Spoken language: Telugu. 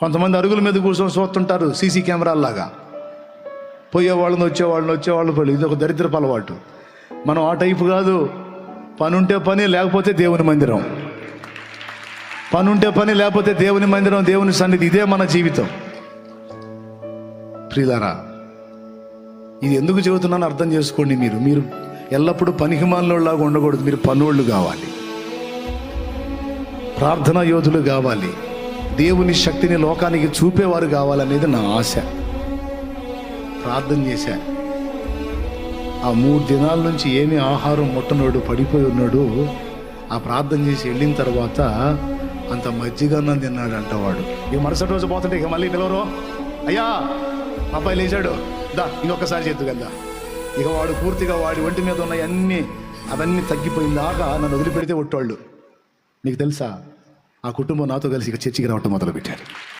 కొంతమంది అరుగుల మీద కూర్చొని చూస్తుంటారు సీసీ కెమెరాల్లాగా. వచ్చేవాళ్ళని పోయి. ఇది ఒక దరిద్రపు అలవాటు. మనం ఆ టైపు కాదు. పని ఉంటే పని, లేకపోతే దేవుని మందిరం. పని ఉంటే పని, లేకపోతే దేవుని మందిరం, దేవుని సన్నిధి. ఇదే మన జీవితం. ప్రియులారా, ఇది ఎందుకు చెబుతున్నానో అర్థం చేసుకోండి. మీరు ఎల్లప్పుడూ పనికిమాలినోళ్ళలాగా ఉండకూడదు. మీరు పనోళ్ళు కావాలి, ప్రార్థనా యోధులు కావాలి, దేవుని శక్తిని లోకానికి చూపేవారు కావాలనేది నా ఆశ. ప్రార్థన చేశా. ఆ 3 దినాల నుంచి ఏమీ ఆహారం ముట్టనోడు పడిపోయి ఉన్నాడు. ఆ ప్రార్థన చేసి వెళ్ళిన తర్వాత అంత మజ్జిగన్నం తిన్నాడు అంటవాడు. ఇక మరుసటి రోజు పోతుంటే ఇక మళ్ళీ నిలవరు. అయ్యా మా అబ్బాయి లేచాడు, దా ఇంకొకసారి చేద్దు కదా. ఇక వాడు పూర్తిగా వాడి ఒంటి మీద ఉన్న అవన్నీ తగ్గిపోయిన దాకా నన్ను వదిలిపెడితే ఒట్టోళ్ళు. మీకు తెలుసా, ఆ కుటుంబం నాతో కలిసి ఇక చర్చికి రావటం మొదలుపెట్టారు.